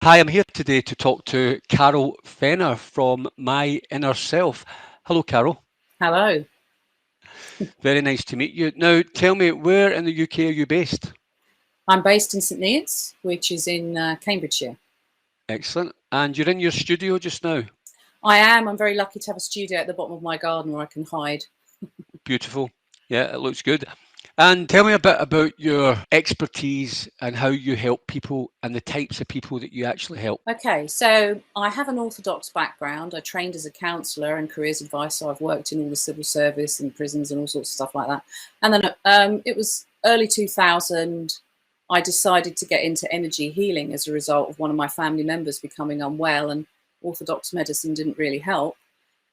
Hi, I'm here today to talk to Carol Fenner from My Inner Self. Hello, Carol. Hello. Very nice to meet you. Now, tell me, where in the UK are you based? I'm based in St Neots, which is in Cambridgeshire. Excellent. And you're in your studio just now. I am. I'm very lucky to have a studio at the bottom of my garden where I can hide. Beautiful. Yeah, it looks good. And tell me a bit about your expertise and how you help people and the types of people that you actually help. Okay, so I have an orthodox background. I trained as a counsellor and careers advisor. I've worked in all the civil service and prisons and all sorts of stuff like that. And then it was early 2000. I decided to get into energy healing as a result of one of my family members becoming unwell, and orthodox medicine didn't really help.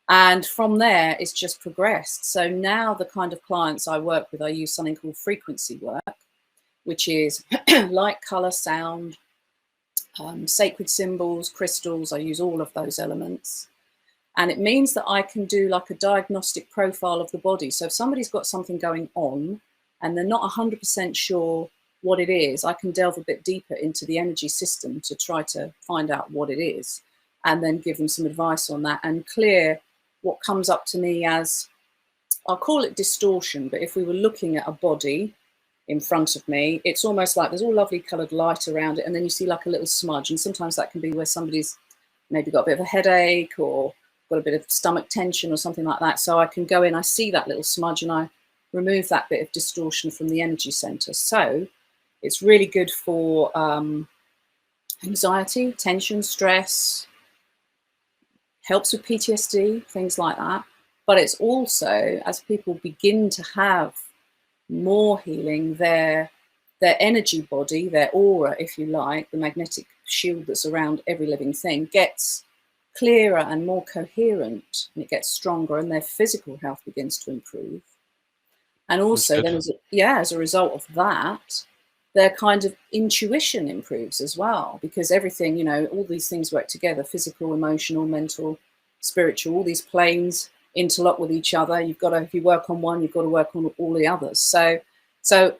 And from there, it's just progressed. So now the kind of clients I work with, I use something called frequency work, which is light, color, sound, sacred symbols, crystals. I use all of those elements. And it means that I can do like a diagnostic profile of the body. So if somebody's got something going on and they're not 100% sure what it is, I can delve a bit deeper into the energy system to try to find out what it is and then give them some advice on that and clear what comes up to me as, I'll call it distortion, but if we were looking at a body in front of me, it's almost like there's all lovely coloured light around it, and then you see like a little smudge, and sometimes that can be where somebody's maybe got a bit of a headache or got a bit of stomach tension or something like that. So I can go in, I see that little smudge, and I remove that bit of distortion from the energy centre. So it's really good for anxiety, tension, stress, helps with PTSD, things like that. But it's also, as people begin to have more healing, their energy body, their aura, if you like, the magnetic shield that's around every living thing, gets clearer and more coherent, and it gets stronger, and their physical health begins to improve. And That's also, good. then as a result of that, their kind of intuition improves as well, because everything, all these things work together: physical, emotional, mental, spiritual. All these planes interlock with each other. You've got to, if you work on one, you've got to work on all the others. So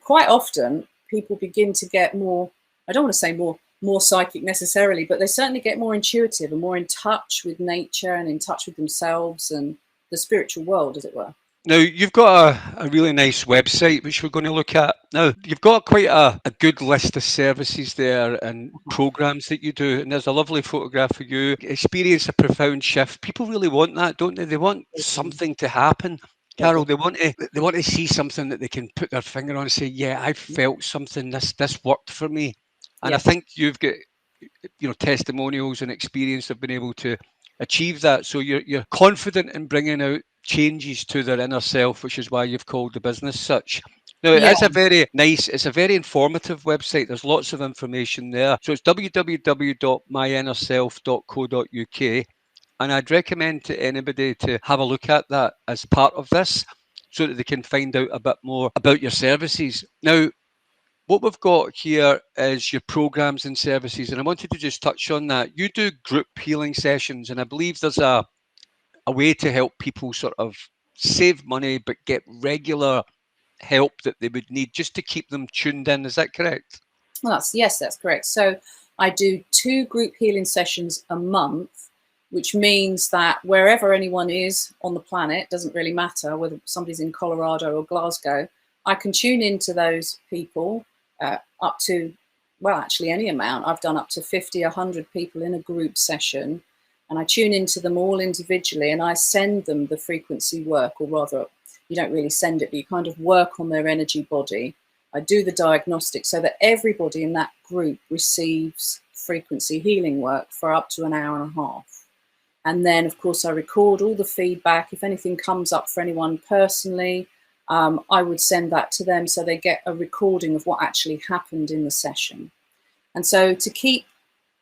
quite often people begin to get more, I don't want to say more psychic necessarily, but they certainly get more intuitive and more in touch with nature and in touch with themselves and the spiritual world, as it were. Now, you've got a really nice website which we're going to look at. Now, you've got quite a good list of services there and programs that you do. And there's a lovely photograph of you. Experience a profound shift. People really want that, don't they? They want something to happen. They Carol, do. they want to see something that they can put their finger on and say, yeah, I felt something. This worked for me. And I Yeah. think you've got testimonials and experience of being able to achieve that. So you're confident in bringing out changes to their inner self, which is why you've called the business such. Now, Yeah. it's a very informative website. There's lots of information there. So it's www.myinnerself.co.uk. And I'd recommend to anybody to have a look at that as part of this so that they can find out a bit more about your services. Now, what we've got here is your programs and services, and I wanted to just touch on that. You do group healing sessions, and I believe there's a way to help people sort of save money but get regular help that they would need just to keep them tuned in. Is that correct? Well, that's correct. So I do 2 group healing sessions a month, which means that wherever anyone is on the planet, doesn't really matter whether somebody's in Colorado or Glasgow, I can tune into those people up to, well, actually any amount. I've done up to 50, 100 people in a group session, and I tune into them all individually, and I send them the frequency work, or rather, you don't really send it, but you kind of work on their energy body. I do the diagnostic so that everybody in that group receives frequency healing work for up to an hour and a half. And then, of course, I record all the feedback. If anything comes up for anyone personally, I would send that to them so they get a recording of what actually happened in the session. And so to keep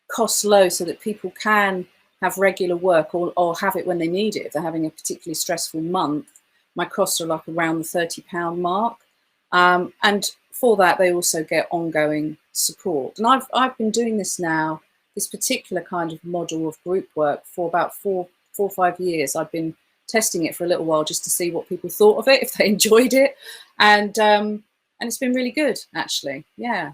costs low so that people can have regular work or have it when they need it, if they're having a particularly stressful month, my costs are like around the £30 mark. And for that, they also get ongoing support. And I've been doing this now, this particular kind of model of group work, for about four or 5 years. I've been testing it for a little while just to see what people thought of it, if they enjoyed it, and it's been really good, actually. Yeah.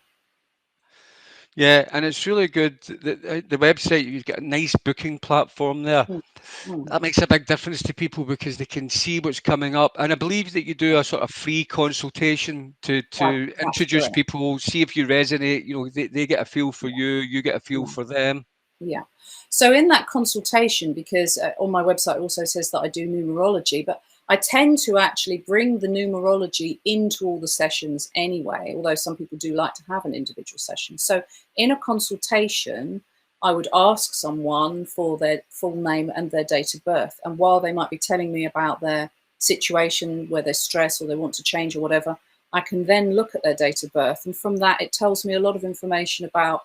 Yeah, and it's really good. The website, you've got a nice booking platform there. Mm, mm. That makes a big difference to people because they can see what's coming up. And I believe that you do a sort of free consultation to That's introduce correct. people, see if you resonate. You know, they get a feel for Yeah, you get a feel yeah. for them. Yeah. So in that consultation, because on my website it also says that I do numerology, but I tend to actually bring the numerology into all the sessions anyway, although some people do like to have an individual session. So in a consultation, I would ask someone for their full name and their date of birth. And while they might be telling me about their situation where they're stressed or they want to change or whatever, I can then look at their date of birth. And from that, it tells me a lot of information about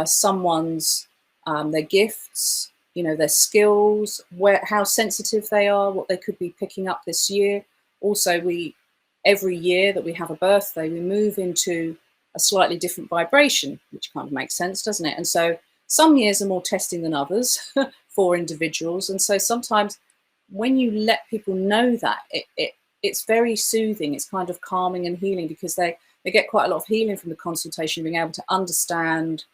someone's their gifts, their skills, how sensitive they are, what they could be picking up this year. Also, every year that we have a birthday, we move into a slightly different vibration, which kind of makes sense, doesn't it? And so some years are more testing than others for individuals. And so sometimes when you let people know that, it's very soothing. It's kind of calming and healing because they get quite a lot of healing from the consultation, being able to understand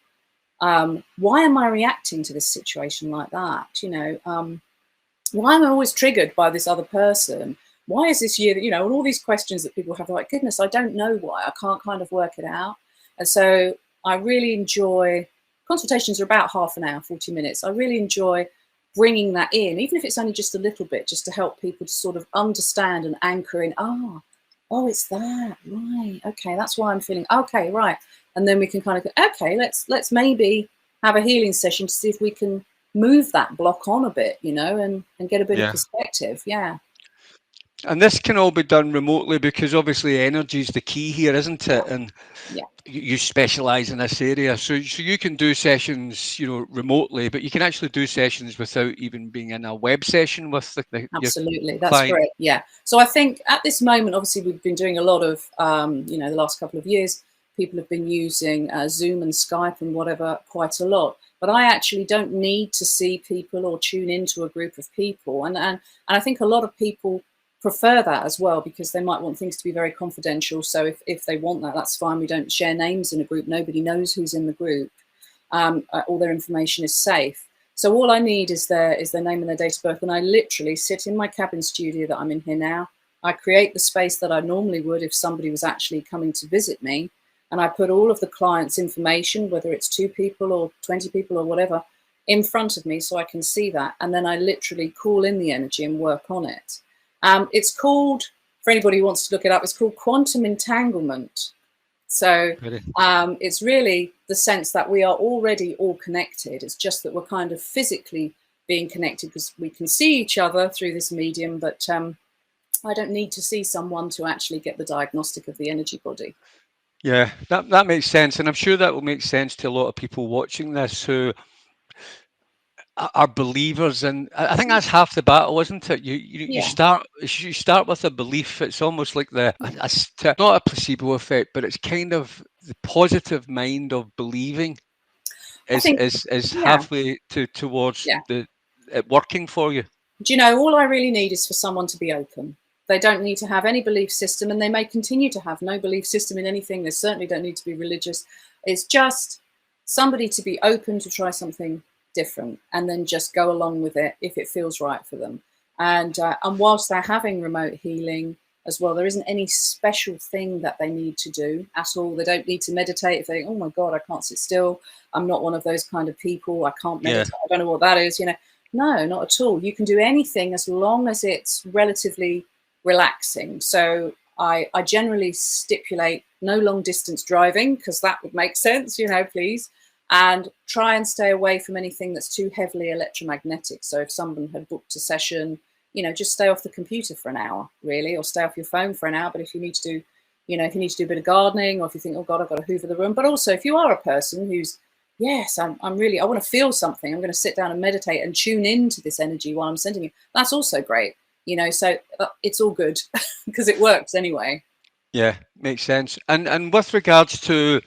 why am I reacting to this situation like that? Why am I always triggered by this other person? Why is this year, and all these questions that people have, like, goodness, I don't know why. I can't kind of work it out. And so I really enjoy, consultations are about half an hour, 40 minutes. I really enjoy bringing that in, even if it's only just a little bit, just to help people to sort of understand and anchor in, oh, it's that, right, okay, that's why I'm feeling, okay, right. And then we can kind of go, okay, let's maybe have a healing session to see if we can move that block on a bit, and get a bit of Yeah. perspective. Yeah. And this can all be done remotely because obviously energy is the key here, isn't it? And Yeah. you specialize in this area, so you can do sessions, remotely, but you can actually do sessions without even being in a web session with your Absolutely, that's client. correct. Yeah. So I think at this moment, obviously, we've been doing a lot of, the last couple of years, people have been using Zoom and Skype and whatever quite a lot. But I actually don't need to see people or tune into a group of people, and I think a lot of people prefer that as well because they might want things to be very confidential. So if they want that, that's fine. We don't share names in a group. Nobody knows who's in the group. All their information is safe. So all I need is their name and their date of birth. And I literally sit in my cabin studio that I'm in here now. I create the space that I normally would if somebody was actually coming to visit me. And I put all of the client's information, whether it's 2 people or 20 people or whatever, in front of me so I can see that. And then I literally call in the energy and work on it. It's called, for anybody who wants to look it up, it's called quantum entanglement. So it's really the sense that we are already all connected. It's just that we're kind of physically being connected because we can see each other through this medium, but I don't need to see someone to actually get the diagnostic of the energy body. Yeah, that makes sense, and I'm sure that will make sense to a lot of people watching this who are believers, and I think that's half the battle, isn't it? You start with a belief. It's almost like not a placebo effect, but it's kind of the positive mind of believing is halfway towards it working for you. Do you know, all I really need is for someone to be open. They don't need to have any belief system, and they may continue to have no belief system in anything. They certainly don't need to be religious. It's just somebody to be open to try something different and then just go along with it if it feels right for them. And whilst they're having remote healing as well, there isn't any special thing that they need to do at all. They don't need to meditate if they think, oh my God, I can't sit still. I'm not one of those kind of people. I can't meditate. I don't know what that is, No, not at all. You can do anything as long as it's relatively relaxing. So I generally stipulate no long distance driving because that would make sense, please. And try and stay away from anything that's too heavily electromagnetic. So if someone had booked a session, just stay off the computer for an hour, really, or stay off your phone for an hour. But if you need to do, if you need to do a bit of gardening, or if you think, oh God, I've got to hoover the room. But also if you are a person who's, yes, I want to feel something. I'm going to sit down and meditate and tune into this energy while I'm sending you. That's also great, so it's all good because it works anyway. Yeah, makes sense. And with regards to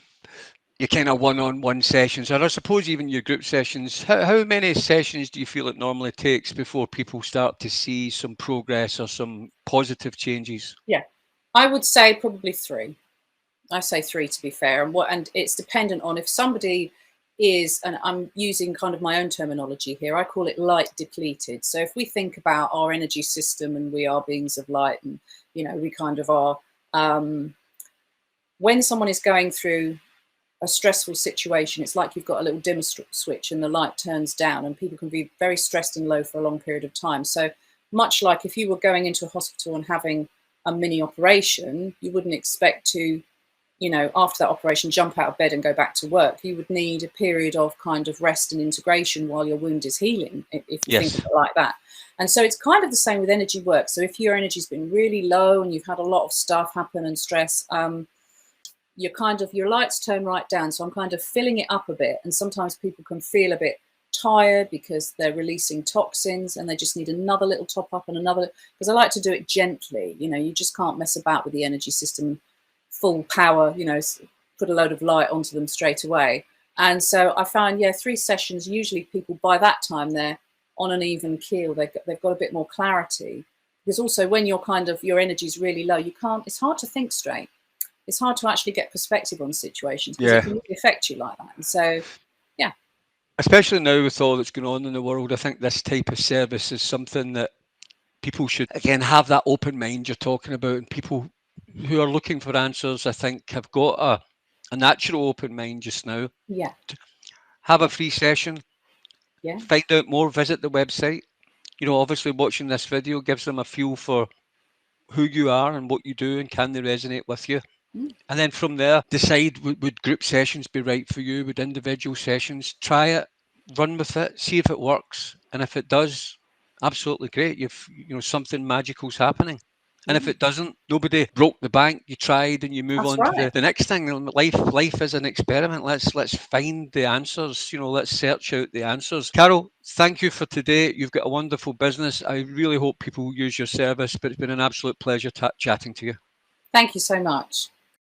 your kind of one-on-one sessions, or I suppose even your group sessions, how many sessions do you feel it normally takes before people start to see some progress or some positive changes? Yeah, I would say probably 3. I say 3 to be fair, and it's dependent on if somebody is, and I'm using kind of my own terminology here, I call it light depleted. So if we think about our energy system and we are beings of light, and we kind of are, when someone is going through a stressful situation, it's like you've got a little dimmer switch and the light turns down, and people can be very stressed and low for a long period of time. So much like if you were going into a hospital and having a mini operation, you wouldn't expect to, after that operation, jump out of bed and go back to work. You would need a period of kind of rest and integration while your wound is healing, if you Yes. think of it like that. And so it's kind of the same with energy work. So if your energy's been really low and you've had a lot of stuff happen and stress, your lights turn right down. So I'm kind of filling it up a bit. And sometimes people can feel a bit tired because they're releasing toxins and they just need another little top up and another, because I like to do it gently. You just can't mess about with the energy system full power, put a load of light onto them straight away. And so I found, 3 sessions, usually people by that time, they're on an even keel. They've got a bit more clarity, because also when your energy is really low, it's hard to think straight. It's hard to actually get perspective on situations because it can really affect you like that. And so, especially now with all that's going on in the world, I think this type of service is something that people should, again, have that open mind you're talking about. And people who are looking for answers, I think, have got a natural open mind just now. Yeah. Have a free session. Yeah. Find out more, visit the website. Obviously watching this video gives them a feel for who you are and what you do, and can they resonate with you. And then from there, decide, would group sessions be right for you? Would individual sessions? Try it, run with it, see if it works. And if it does, absolutely great. Something magical's happening. And if it doesn't, nobody broke the bank. You tried and you move That's on to right. the next thing. Life is an experiment. Let's find the answers. Let's search out the answers. Carol, thank you for today. You've got a wonderful business. I really hope people use your service, but it's been an absolute pleasure chatting to you. Thank you so much.